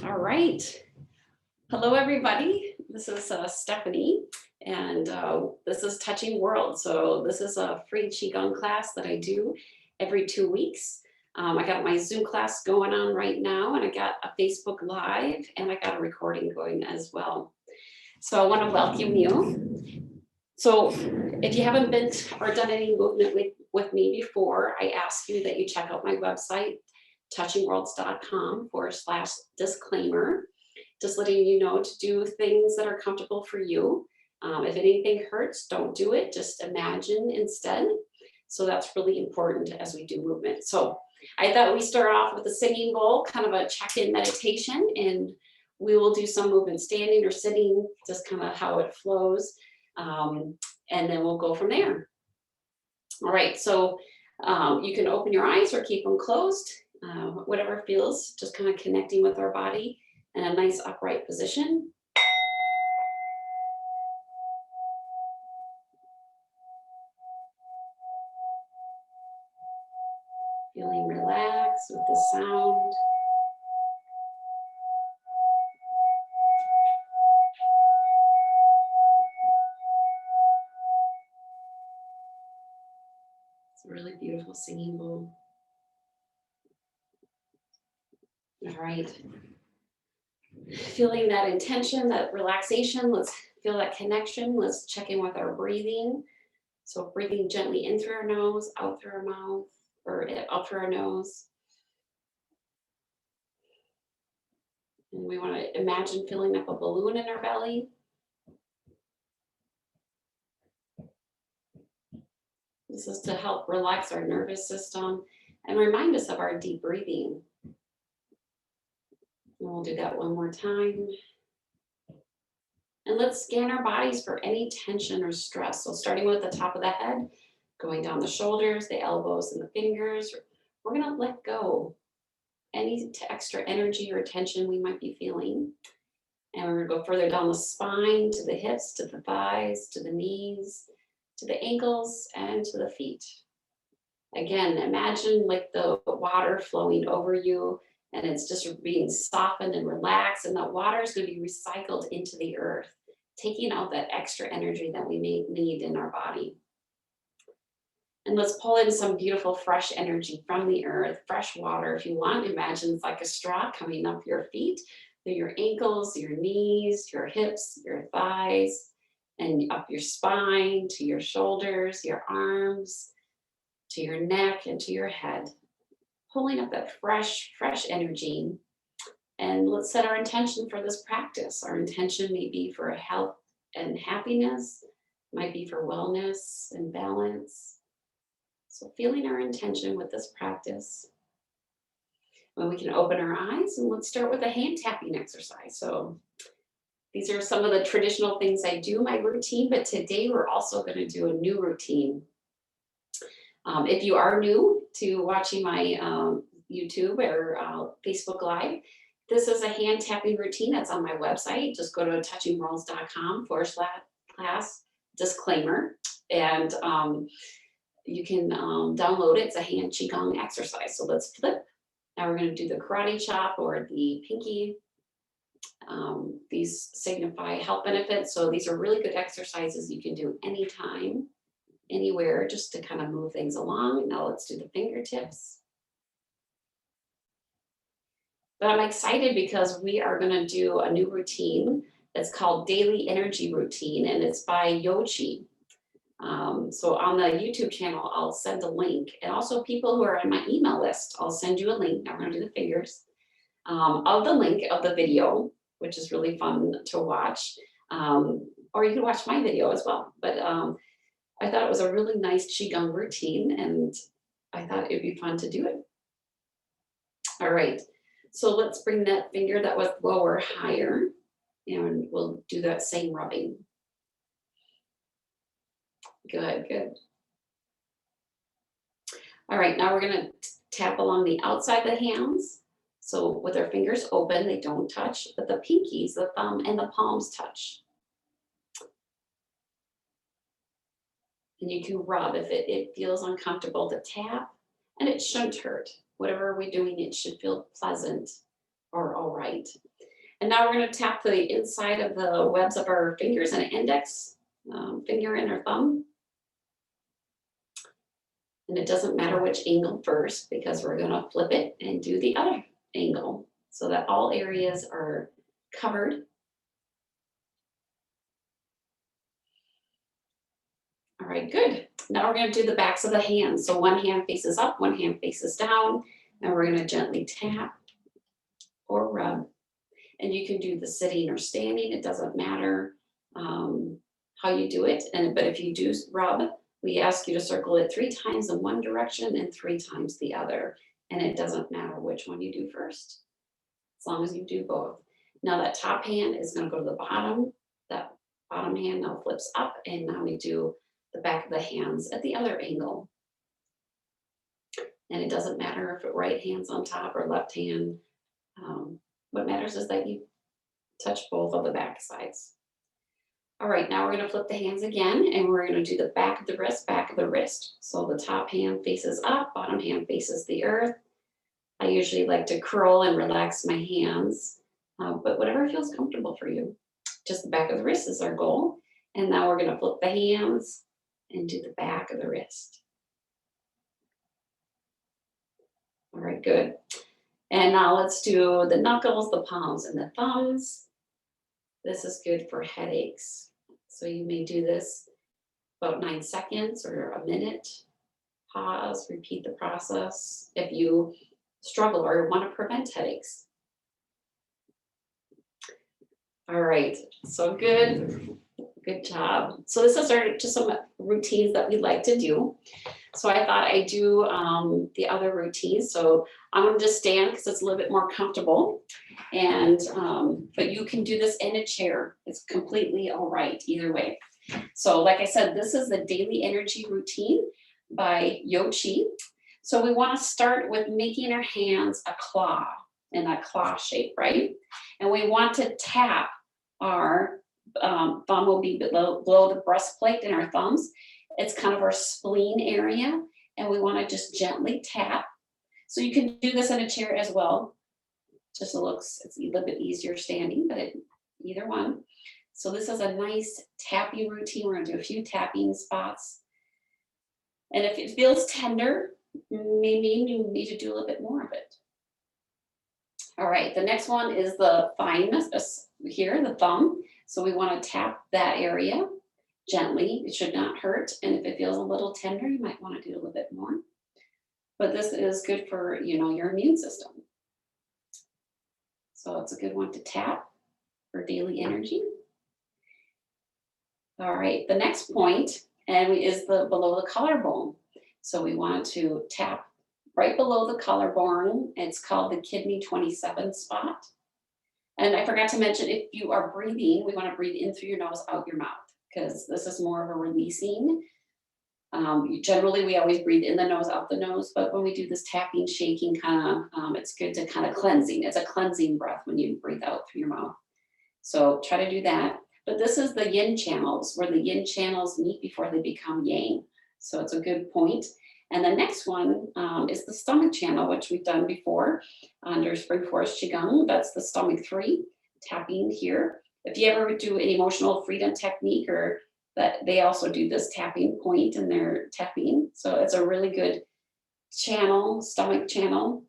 All right. Hello, everybody. This is Stephanie, and this is Touching World. So this is a free Qigong class that I do every 2 weeks. I got my Zoom class going on right now, and I got a Facebook Live, and I got a recording going as well. So I want to welcome you. So if you haven't been or done any movement with me before, I ask you that you check out my website, touchingworlds.com/disclaimer, just letting you know to do things that are comfortable for you. If anything hurts, don't do it, just imagine instead. So that's really important as we do movement. So I thought we start off with a singing bowl, kind of a check-in meditation, and we will do some movement standing or sitting, just kind of how it flows. And then we'll go from there. All right, so you can open your eyes or keep them closed, whatever feels, just kind of connecting with our body in a nice upright position. Feeling relaxed with the sound. It's a really beautiful singing bowl. All right. Feeling that intention, that relaxation, let's feel that connection. Let's check in with our breathing. So breathing gently in through our nose, out through our mouth, or up through our nose. And we want to imagine filling up a balloon in our belly. This is to help relax our nervous system and remind us of our deep breathing. And we'll do that one more time. And let's scan our bodies for any tension or stress. So starting with the top of the head, going down the shoulders, the elbows and the fingers, we're gonna let go any extra energy or tension we might be feeling. And we're gonna go further down the spine, to the hips, to the thighs, to the knees, to the ankles, and to the feet. Again, imagine like the water flowing over you, and it's just being softened and relaxed, and that water is going to be recycled into the earth, taking out that extra energy that we may need in our body. And let's pull in some beautiful fresh energy from the earth, fresh water. If you want, imagine it's like a straw coming up your feet, through your ankles, your knees, your hips, your thighs, and up your spine, to your shoulders, your arms, to your neck, and to your head. Pulling up that fresh energy. And let's set our intention for this practice. Our intention may be for health and happiness, might be for wellness and balance. So feeling our intention with this practice. When we can open our eyes, and let's start with a hand tapping exercise. So these are some of the traditional things I do, my routine, but today we're also going to do a new routine. If you are new to watching my YouTube or Facebook Live, this is a hand tapping routine that's on my website. Just go to touchingworlds.com/class disclaimer, and you can download it. It's a hand qigong exercise. So let's flip. Now we're going to do the karate chop or the pinky. These signify health benefits. So these are really good exercises you can do anytime, anywhere, just to kind of move things along. Now let's do the fingertips. But I'm excited because we are going to do a new routine that's called Daily Energy Routine, and it's by Yochi. So on the YouTube channel, I'll send a link. And also people who are on my email list, I'll send you a link. I'm going to do the fingers of the link of the video, which is really fun to watch. Or you can watch my video as well. But I thought it was a really nice Qigong routine, and I thought it'd be fun to do it. All right, so let's bring that finger that was lower higher, and we'll do that same rubbing. Good, good. All right, now we're gonna tap along the outside of the hands. So with our fingers open, they don't touch, but the pinkies, the thumb, and the palms touch. And you can rub if it feels uncomfortable to tap, and it shouldn't hurt. Whatever we're doing, it should feel pleasant or all right. And now we're going to tap the inside of the webs of our fingers and index finger and our thumb. And it doesn't matter which angle first because we're going to flip it and do the other angle so that all areas are covered. All right, good. Now we're going to do the backs of the hands. So one hand faces up, one hand faces down, and we're going to gently tap or rub. And you can do the sitting or standing. It doesn't matter how you do it. But if you do rub, we ask you to circle it 3 times in one direction and 3 times the other. And it doesn't matter which one you do first, as long as you do both. Now that top hand is going to go to the bottom. That bottom hand now flips up, and now we do the back of the hands at the other angle. And it doesn't matter if it right hand's on top or left hand. What matters is that you touch both of the back sides. All right, now we're going to flip the hands again, and we're going to do the back of the wrist, back of the wrist. So the top hand faces up, bottom hand faces the earth. I usually like to curl and relax my hands, but whatever feels comfortable for you. Just the back of the wrist is our goal. And now we're going to flip the hands and do the back of the wrist. All right, good. And now let's do the knuckles, the palms, and the thumbs. This is good for headaches. So you may do this about 9 seconds or a minute. Pause, repeat the process if you struggle or want to prevent headaches. All right, so good. Good job. So this is just some routines that we like to do. So I thought I'd do the other routines. So I'm going to just stand because it's a little bit more comfortable. And but you can do this in a chair. It's completely all right either way. So like I said, this is the daily energy routine by Yo Chi. So we want to start with making our hands a claw in that claw shape, right? And we want to tap our thumb will be below the breastplate in our thumbs. It's kind of our spleen area, and we want to just gently tap. So you can do this in a chair as well. Just it's a little bit easier standing, but either one. So this is a nice tapping routine. We're going to do a few tapping spots. And if it feels tender, maybe you need to do a little bit more of it. All right, the next one is the thigh here, the thumb. So we want to tap that area gently. It should not hurt. And if it feels a little tender, you might want to do a little bit more. But this is good for, your immune system. So it's a good one to tap for daily energy. All right, the next point is below the collarbone. So we want to tap right below the collarbone. It's called the kidney 27 spot. And I forgot to mention, if you are breathing, we want to breathe in through your nose, out your mouth, because this is more of a releasing. Generally, we always breathe in the nose, out the nose, but when we do this tapping, shaking it's good to kind of cleansing. It's a cleansing breath when you breathe out through your mouth. So try to do that. But this is the yin channels, where the yin channels meet before they become yang. So it's a good point. And the next one is the stomach channel, which we've done before under Spring Forest Qigong. That's the stomach 3, tapping here. If you ever do an emotional freedom technique, or that, they also do this tapping point in their tapping. So it's a really good channel, stomach channel,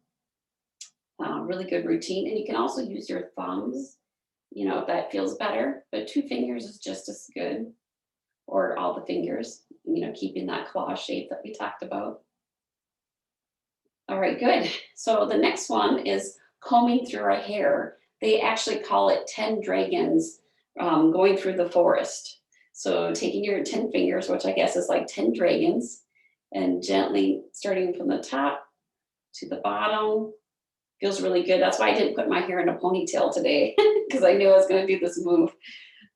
really good routine. And you can also use your thumbs, if that feels better, but 2 fingers is just as good, or all the fingers, keeping that claw shape that we talked about. All right, good. So the next one is combing through our hair. They actually call it 10 dragons going through the forest. So taking your 10 fingers, which I guess is like 10 dragons, and gently starting from the top to the bottom. Feels really good. That's why I didn't put my hair in a ponytail today, because I knew I was going to do this move.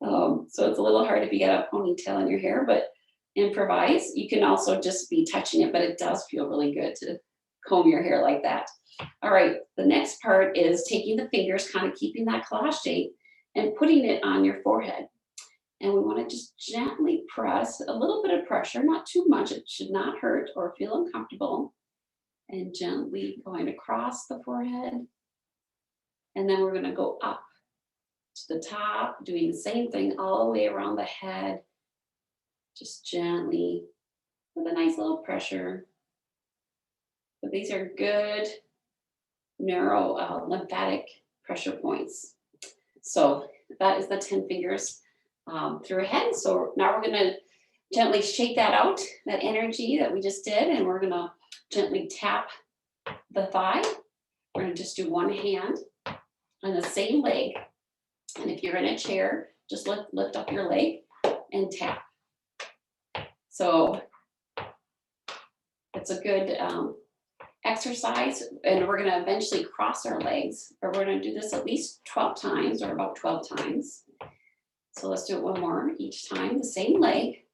So it's a little hard if you get a ponytail in your hair, but improvise. You can also just be touching it, but it does feel really good to comb your hair like that. All right, the next part is taking the fingers, kind of keeping that claw shape, and putting it on your forehead. And we want to just gently press, a little bit of pressure, not too much. It should not hurt or feel uncomfortable. And gently going across the forehead. And then we're gonna go up to the top, doing the same thing all the way around the head, just gently with a nice little pressure. But these are good neuro lymphatic pressure points. So that is the 10 fingers through her head. So now we're gonna gently shake that out, that energy that we just did, and we're gonna gently tap the thigh. We're gonna just do one hand on the same leg. And if you're in a chair, just lift up your leg and tap. So it's a good exercise, and we're gonna eventually cross our legs, but we're gonna do this at least 12 times or about 12 times. So let's do it one more each time, the same leg.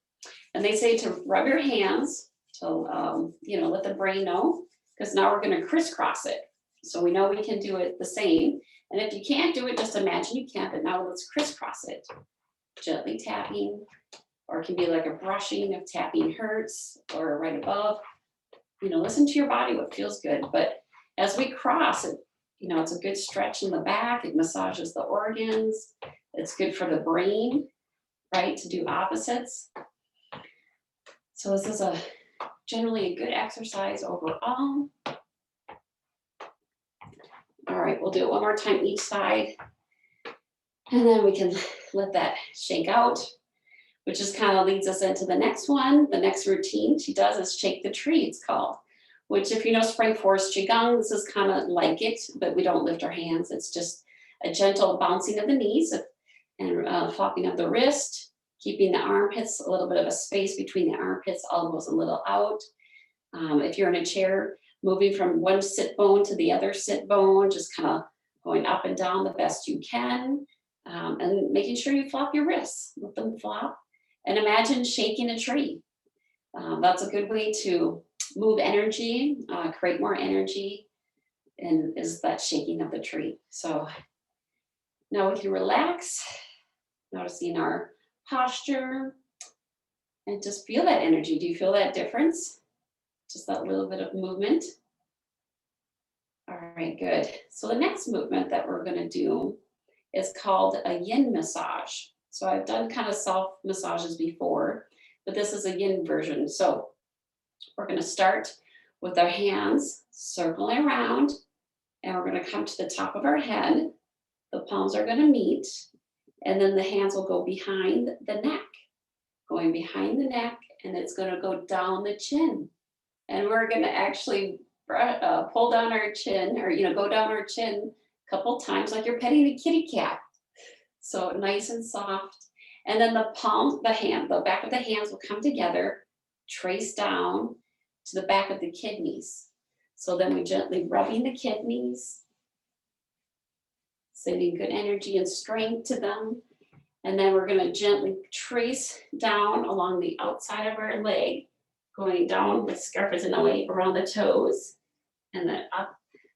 And they say to rub your hands to, let the brain know, because now we're gonna crisscross it. So we know we can do it the same. And if you can't do it, just imagine you can, but now let's crisscross it. Gently tapping, or it can be like a brushing if tapping hurts, or right above. Listen to your body, what feels good. But as we cross it, it's a good stretch in the back. It massages the organs. It's good for the brain, right, to do opposites. So this is generally a good exercise overall. All right, we'll do it one more time each side. And then we can let that shake out, which just kind of leads us into the next one. The next routine she does is shake the tree, it's called, which if you know Spring Forest Qigong, this is kind of like it, but we don't lift our hands. It's just a gentle bouncing of the knees and flopping of the wrist, keeping the armpits, a little bit of a space between the armpits, elbows a little out. If you're in a chair, moving from one sit bone to the other sit bone, just kind of going up and down the best you can, and making sure you flop your wrists, let them flop. And imagine shaking a tree. That's a good way to move energy, create more energy, and is that shaking of the tree. So now we can relax, noticing our posture, and just feel that energy. Do you feel that difference? Just that little bit of movement. All right, good. So the next movement that we're gonna do is called a yin massage. So I've done kind of self massages before, but this is a yin version. So we're gonna start with our hands circling around, and we're gonna come to the top of our head. The palms are gonna meet, and then the hands will go behind the neck, going behind the neck, and it's gonna go down the chin. And we're gonna actually pull down our chin, or go down our chin a couple times like you're petting a kitty cat. So nice and soft. And then the back of the hands will come together, trace down to the back of the kidneys. So then we gently rubbing the kidneys, sending good energy and strength to them. And then we're gonna gently trace down along the outside of our leg, going down, the scarf is in the way, around the toes, and then up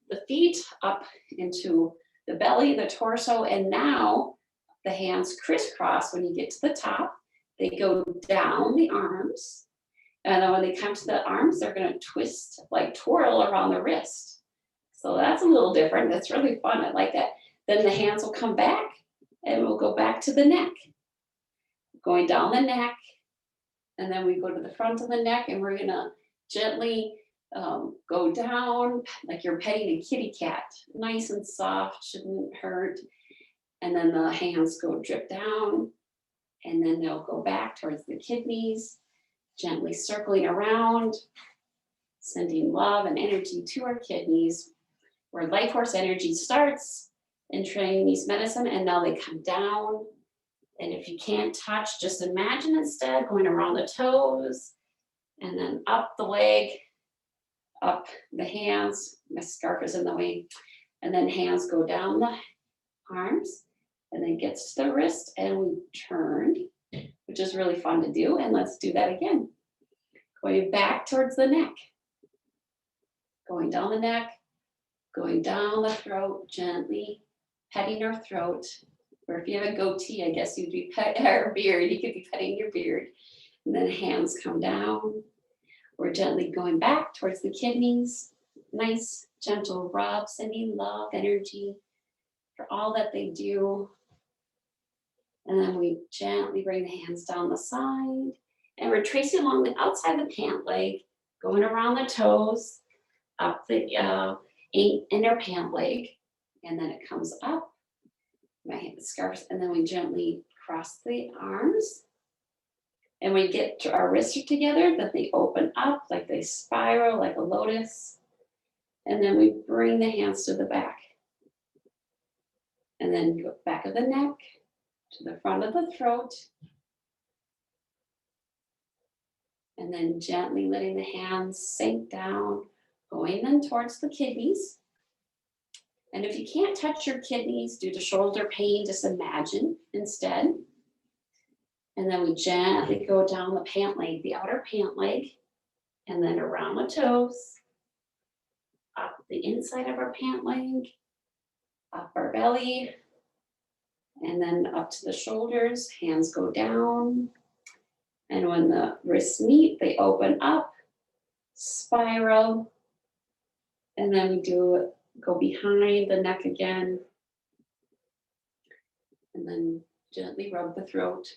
the feet, up into the belly, the torso, and now the hands crisscross. When you get to the top, they go down the arms, and then when they come to the arms, they're gonna twist, like twirl around the wrist. So that's a little different. That's really fun. I like that. Then the hands will come back, and we'll go back to the neck, going down the neck, and then we go to the front of the neck, and we're gonna gently go down like you're petting a kitty cat, nice and soft, shouldn't hurt. And then the hands go drip down, and then they'll go back towards the kidneys, gently circling around, sending love and energy to our kidneys, where life force energy starts in Chinese medicine, and now they come down. And if you can't touch, just imagine instead going around the toes, and then up the leg, up the hands. My scarf is in the way. And then hands go down the arms, and then gets to the wrist, and we turn, which is really fun to do. And let's do that again. Going back towards the neck, going down the neck, going down the throat, gently petting our throat. Or if you have a goatee, I guess you'd be or beard, you could be petting your beard. And then hands come down. We're gently going back towards the kidneys. Nice, gentle rub, sending love, energy. for all that they do. And then we gently bring the hands down the side. And we're tracing along the outside of the pant leg, going around the toes, up the inner pant leg. And then it comes up, my hand scarves, and then we gently cross the arms. And we get to our wrists are together, that they open up like they spiral like a lotus. And then we bring the hands to the back. And then go back of the neck to the front of the throat. And then gently letting the hands sink down, going then towards the kidneys. And if you can't touch your kidneys due to shoulder pain, just imagine instead. And then we gently go down the pant leg, the outer pant leg, and then around the toes, up the inside of our pant leg, up our belly, and then up to the shoulders, hands go down. And when the wrists meet, they open up, spiral, and then we go behind the neck again, and then gently rub the throat.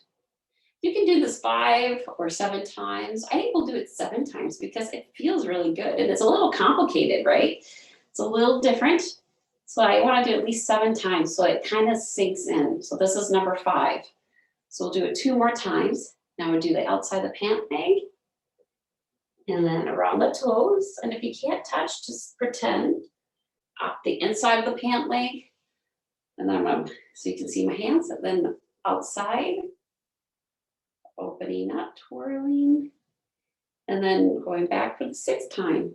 You can do this 5 or 7 times. I think we'll do it 7 times because it feels really good. And it's a little complicated, right? It's a little different. So I want to do at least 7 times so it kind of sinks in. So this is number 5. So we'll do it 2 more times. Now we'll do the outside of the pant leg. And then around the toes. And if you can't touch, just pretend up the inside of the pant leg. And then so you can see my hands. And then outside. Opening up, twirling, and then going back for the 6th time.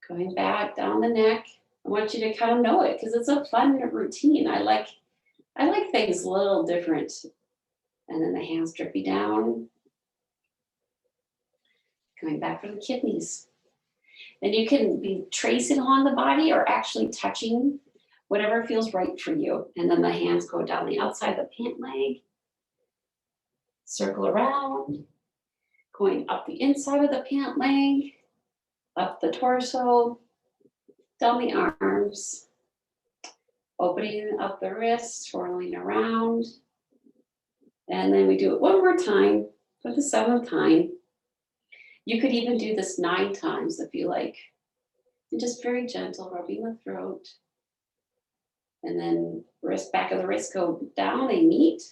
Going back down the neck. I want you to kind of know it because it's a fun routine. I like things a little different. And then the hands dripping down. Going back for the kidneys. And you can be tracing along the body or actually touching whatever feels right for you. And then the hands go down the outside of the pant leg. Circle around, going up the inside of the pant leg, up the torso, down the arms, opening up the wrists, swirling around. And then we do it 1 more time for the 7th time. You could even do this 9 times if you like. And just very gentle, rubbing the throat. And then back of the wrist go down, they meet.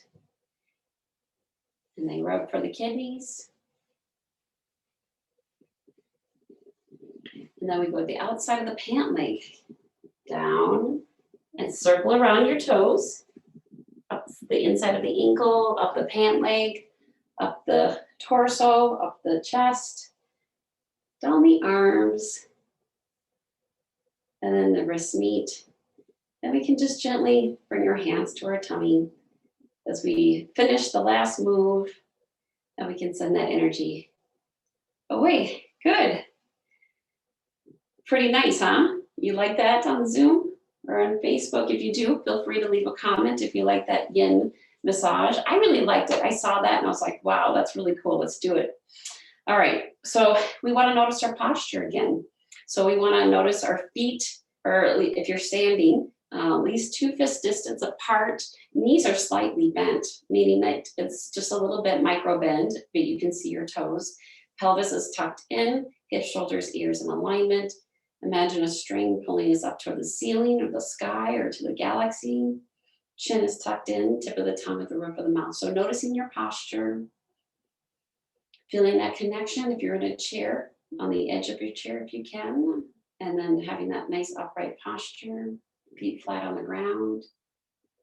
And they rub for the kidneys. And then we go to the outside of the pant leg, down and circle around your toes, up the inside of the ankle, up the pant leg, up the torso, up the chest, down the arms, and then the wrists meet. Then we can just gently bring our hands to our tummy as we finish the last move, and we can send that energy away. Good. Pretty nice, huh? You like that on Zoom or on Facebook? If you do, feel free to leave a comment if you like that yin massage. I really liked it. I saw that and I was like, wow, that's really cool. Let's do it. All right. So we want to notice our posture again. So we want to notice our feet, or if you're standing, at least 2 fist distance apart. Knees are slightly bent, meaning that it's just a little bit micro bend, but you can see your toes. Pelvis is tucked in, hips, shoulders, ears in alignment. Imagine a string pulling us up toward the ceiling or the sky or to the galaxy. Chin is tucked in, tip of the tongue at the roof of the mouth. So noticing your posture, feeling that connection if you're in a chair, on the edge of your chair if you can, and then having that nice upright posture. Feet flat on the ground,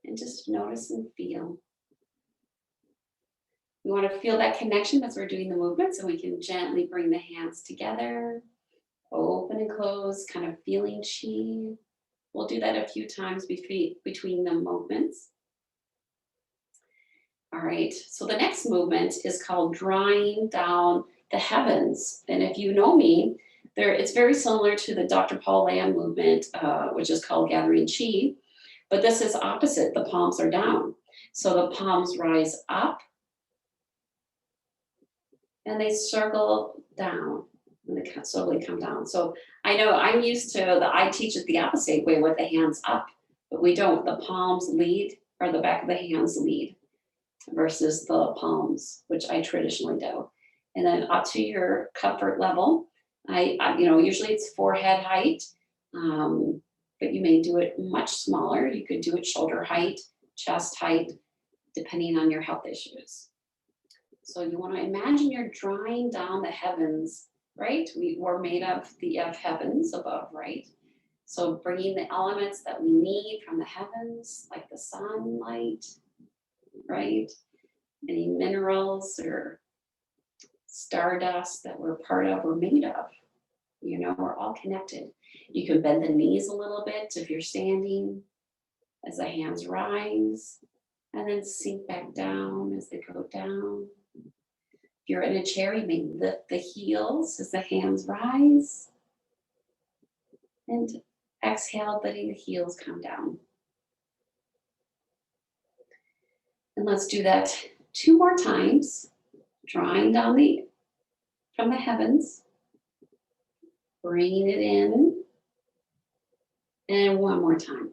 and just notice and feel. We want to feel that connection as we're doing the movement, so we can gently bring the hands together, open and close, kind of feeling chi. We'll do that a few times between the movements. All right, so the next movement is called drawing down the heavens. And if you know me, it's very similar to the Dr. Paul Lamb movement, which is called gathering chi, but this is opposite. The palms are down. So the palms rise up and they circle down and they slowly come down. So I know I'm used to I teach it the opposite way with the hands up but we don't. The palms lead, or the back of the hands lead, versus the palms, which I traditionally do. And then up to your comfort level. Usually it's forehead height, but you may do it much smaller. You could do it shoulder height, chest height, depending on your health issues. So you want to imagine you're drawing down the heavens, right? We're made of the heavens above, right? So bringing the elements that we need from the heavens, like the sunlight, right? Any minerals or stardust that we're part of, we're made of. We're all connected. You can bend the knees a little bit if you're standing as the hands rise, and then sink back down as they go down. If you're in a chair, you may lift the heels as the hands rise, and exhale, letting the heels come down. And let's do that 2 more times, drawing down from the heavens, bringing it in, and 1 more time.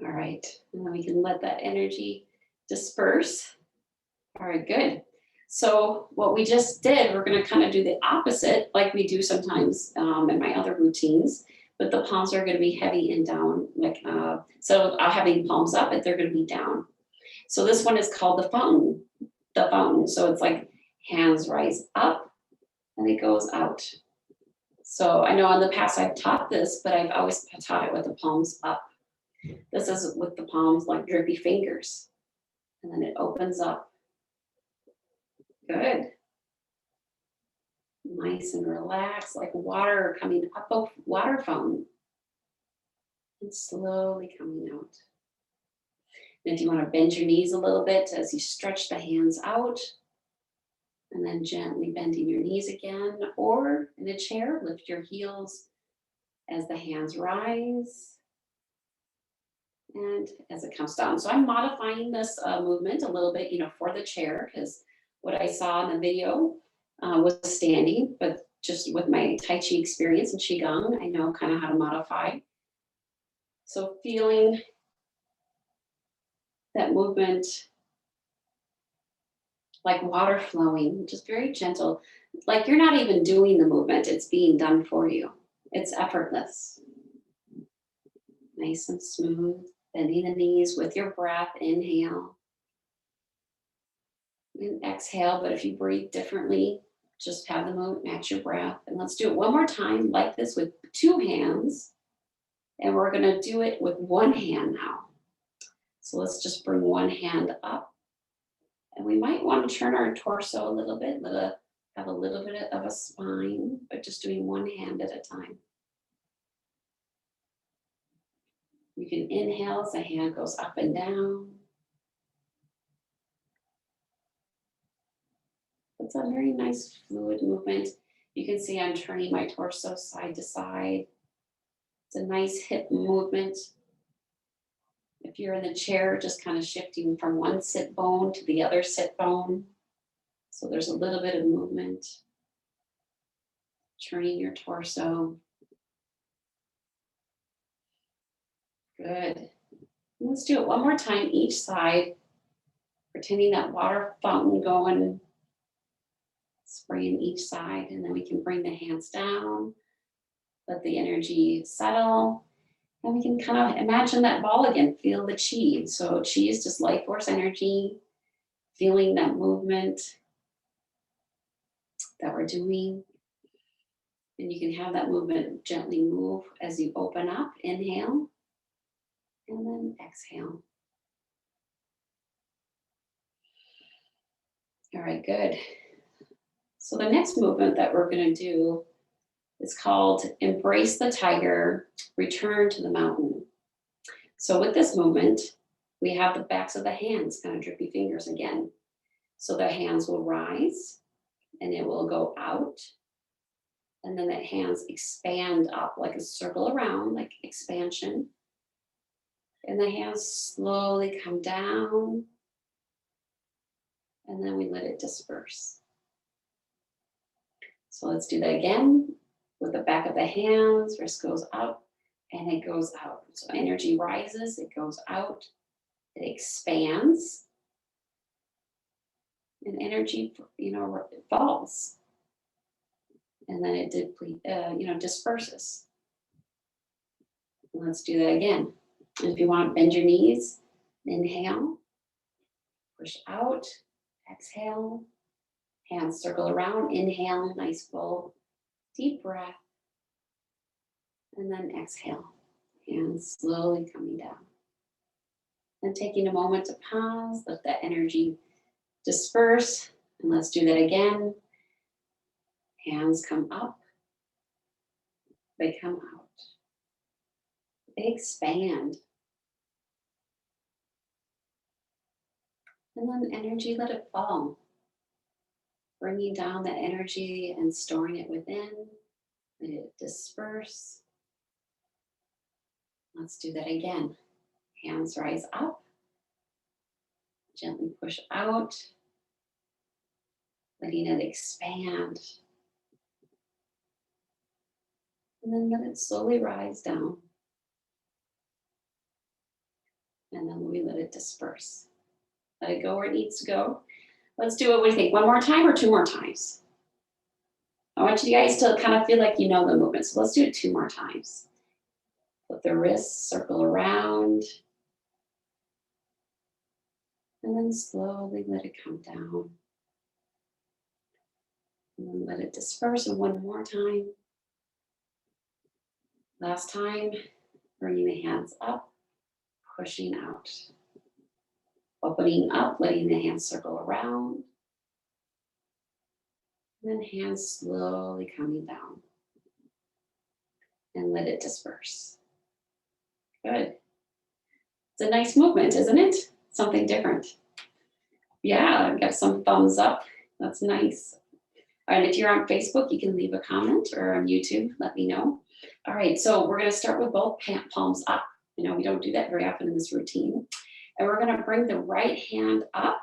All right, and then we can let that energy disperse. All right, good. So what we just did, we're going to kind of do the opposite, like we do sometimes in my other routines. But the palms are going to be heavy and down, so I'll having palms up, but they're going to be down. So this one is called the fountain. The fountain. So it's like hands rise up, and it goes out. So I know in the past I've taught this, but I've always taught it with the palms up. This is with the palms like drippy fingers. And then it opens up. Good. Nice and relaxed, like water coming up a water fountain. And slowly coming out. And if you want to bend your knees a little bit as you stretch the hands out. And then gently bending your knees again. Or in a chair, lift your heels as the hands rise. And as it comes down. So I'm modifying this movement a little bit, for the chair, because what I saw in the video was standing, but just with my Tai Chi experience and Qigong, I know kind of how to modify. So feeling that movement like water flowing, just very gentle, like you're not even doing the movement, it's being done for you. It's effortless. Nice and smooth. Bending the knees with your breath. Inhale. And exhale, but if you breathe differently, just have the movement match your breath. And let's do it one more time like this with 2 hands. And we're going to do it with 1 hand now. So let's just bring 1 hand up. And we might want to turn our torso a little bit, have a little bit of a spine, but just doing 1 hand at a time. You can inhale as the hand goes up and down. It's a very nice fluid movement. You can see I'm turning my torso side to side. It's a nice hip movement. If you're in the chair, just kind of shifting from one sit bone to the other sit bone. So there's a little bit of movement. Turning your torso. Good. Let's do it one more time each side. Pretending that water fountain going. Spraying each side, and then we can bring the hands down. Let the energy settle. And we can kind of imagine that ball again, feel the chi. So chi is just life force energy, feeling that movement that we're doing. And you can have that movement gently move as you open up, inhale, and then exhale. All right, good. So the next movement that we're going to do is called Embrace the Tiger, Return to the Mountain. So with this movement, we have the backs of the hands, kind of drippy fingers again. So the hands will rise and it will go out. And then the hands expand up like a circle around, like expansion. And the hands slowly come down. And then we let it disperse. So let's do that again with the back of the hands. Wrist goes up and it goes out. So energy rises, it goes out, it expands, and energy, it falls. And then it disperses. And let's do that again. And if you want, bend your knees, inhale, push out, exhale, hands circle around, inhale, nice full, deep breath, and then exhale, hands slowly coming down. And taking a moment to pause, let that energy disperse, and let's do that again. Hands come up, they come out, they expand. And then energy, let it fall. Bringing down that energy and storing it within, let it disperse. Let's do that again. Hands rise up, gently push out, letting it expand. And then let it slowly rise down. And then we let it disperse. Let it go where it needs to go. Let's do it, what do you think? One more time or two more times? I want you guys to kind of feel like you know the movement. So let's do it 2 more times. Let the wrists circle around. And then slowly let it come down. And then let it disperse. And one more time. Last time, bringing the hands up, pushing out. Opening up, letting the hands circle around. And then hands slowly coming down. And let it disperse. Good. It's a nice movement, isn't it? Something different. Yeah, I've got some thumbs up. That's nice. And if you're on Facebook, you can leave a comment, or on YouTube, let me know. All right, so we're going to start with both palms up. We don't do that very often in this routine. And we're going to bring the right hand up,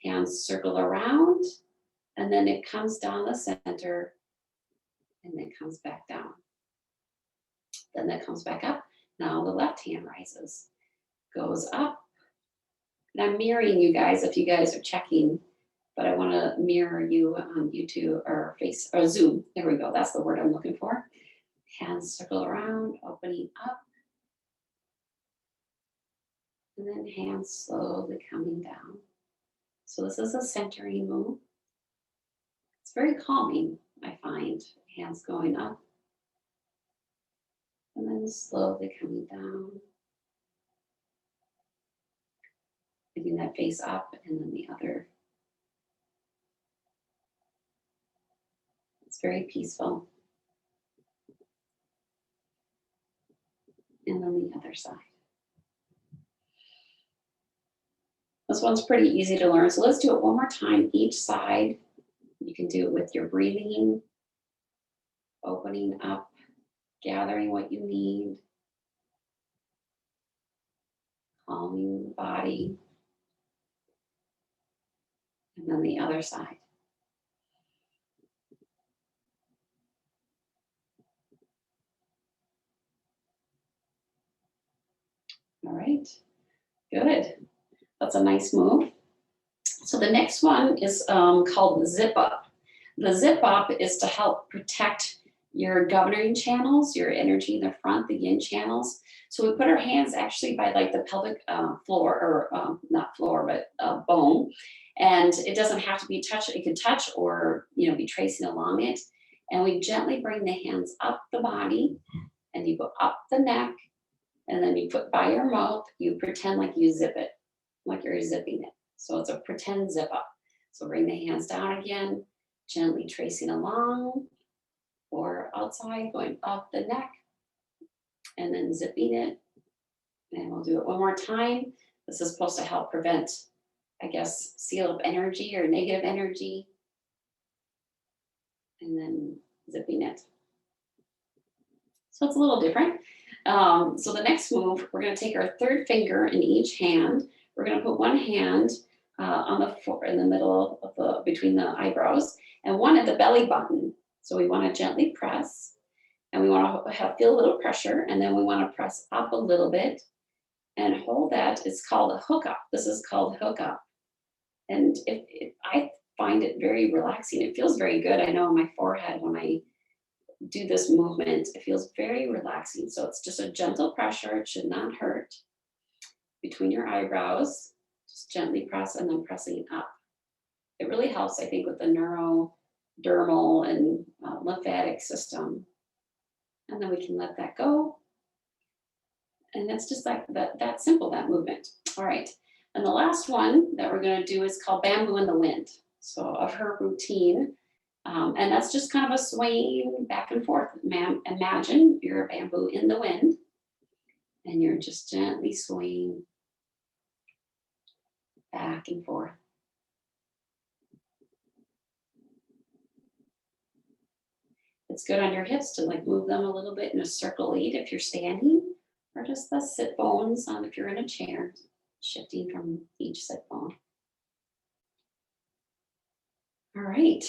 hands circle around, and then it comes down the center, and then comes back down. Then that comes back up. Now the left hand rises, goes up. And I'm mirroring you guys if you guys are checking, but I want to mirror you on YouTube or Zoom. There we go. That's the word I'm looking for. Hands circle around, opening up. And then hands slowly coming down. So this is a centering move. It's very calming, I find. Hands going up. And then slowly coming down. Picking that face up and then the other. It's very peaceful. And then the other side. This one's pretty easy to learn. So let's do it one more time, each side. You can do it with your breathing, opening up, gathering what you need, calming the body, and then the other side. All right, good. That's a nice move. So the next one is called the zip up. The zip up is to help protect your governing channels, your energy in the front, the yin channels. So we put our hands actually by like the pelvic floor, or not floor, but bone. And it doesn't have to be touched. It can touch or be tracing along it. And we gently bring the hands up the body, and you go up the neck, and then you put by your mouth. You pretend like you zip it, like you're zipping it. So it's a pretend zip up. So bring the hands down again, gently tracing along or outside, going up the neck, and then zipping it. And we'll do it one more time. This is supposed to help prevent, seal up energy or negative energy. And then zipping it. So it's a little different. So the next move, we're going to take our third finger in each hand. We're going to put one hand on the floor in the middle of between the eyebrows, and one at the belly button. So we want to gently press, and we want to feel a little pressure, and then we want to press up a little bit and hold that. It's called a hookup. This is called hookup. And I find it very relaxing. It feels very good. I know on my forehead when I do this movement, it feels very relaxing. So it's just a gentle pressure. It should not hurt. Between your eyebrows, just gently press and then pressing up. It really helps, I think, with the neurodermal and lymphatic system. And then we can let that go. And that's just like that simple, that movement. All right. And the last one that we're going to do is called Bamboo in the Wind. So of her routine. And that's just kind of a swaying back and forth. Imagine you're a bamboo in the wind and you're just gently swaying back and forth. It's good on your hips to like move them a little bit in a circle 8 if you're standing, or just the sit bones if you're in a chair, shifting from each sit bone. All right.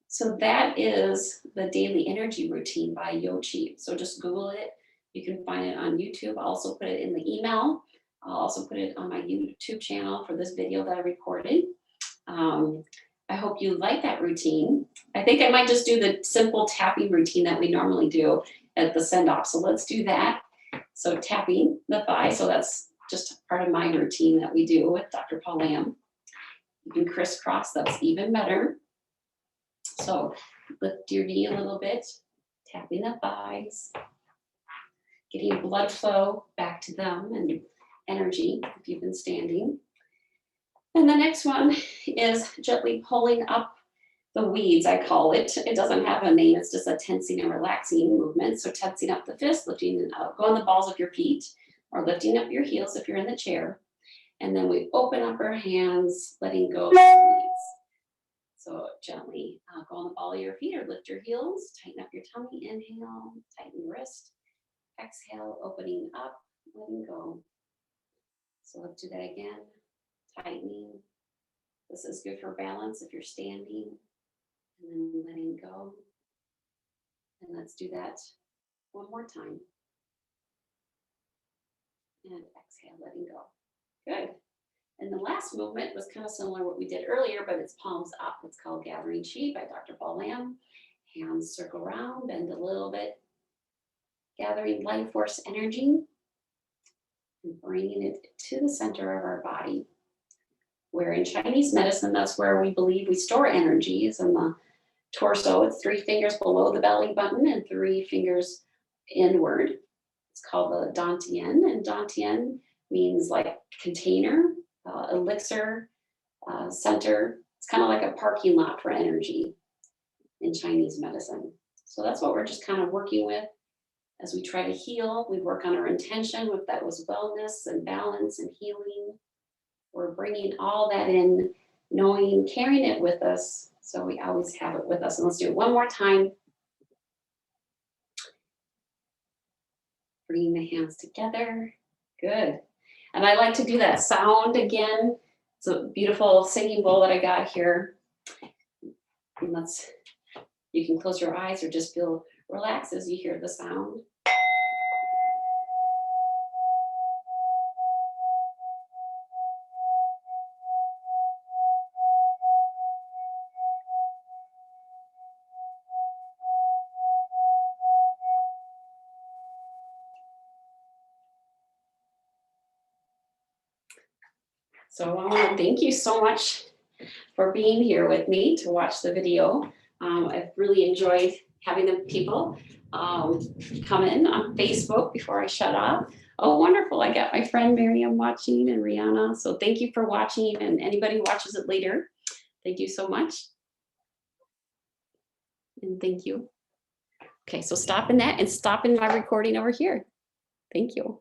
So that is the daily energy routine by Yochi. So just Google it. You can find it on YouTube. I'll also put it in the email. I'll also put it on my YouTube channel for this video that I recorded. I hope you like that routine. I think I might just do the simple tapping routine that we normally do at the send-off. So let's do that. So tapping the thigh. So that's just part of my routine that we do with Dr. Paul Lamb. You can crisscross, that's even better. So lift your knee a little bit, tapping the thighs, getting blood flow back to them and energy if you've been standing. And the next one is gently pulling up the weeds, I call it. It doesn't have a name, it's just a tensing and relaxing movement. So tensing up the fist, lifting it up, go on the balls of your feet, or lifting up your heels if you're in the chair. And then we open up our hands, letting go of the weeds. So gently go on the ball of your feet or lift your heels, tighten up your tummy, inhale, tighten your wrist, exhale, opening up, letting go. So let's do that again, tightening. This is good for balance if you're standing, and then letting go. And let's do that one more time. And exhale, letting go. Good. And the last movement was kind of similar to what we did earlier, but it's palms up. It's called Gathering Chi by Dr. Paul Lamb. Hands circle around, bend a little bit. Gathering life force energy and bringing it to the center of our body. Where in Chinese medicine, that's where we believe we store energy, is in the torso. It's 3 fingers below the belly button and 3 fingers inward. It's called the Dantian, and Dantian means like container, elixir, center. It's kind of like a parking lot for energy in Chinese medicine. So that's what we're just kind of working with as we try to heal. We work on our intention, if that was wellness and balance and healing. We're bringing all that in, knowing, carrying it with us, so we always have it with us. And let's do it one more time. Bringing the hands together. Good. And I like to do that sound again. It's a beautiful singing bowl that I got here. And you can close your eyes or just feel relaxed as you hear the sound. So I want to thank you so much for being here with me to watch the video. I've really enjoyed having the people come in on Facebook before I shut off. Oh, wonderful. I got my friend Miriam watching and Rihanna. So thank you for watching, and anybody who watches it later, thank you so much. And thank you. Okay, so stopping that and stopping my recording over here. Thank you.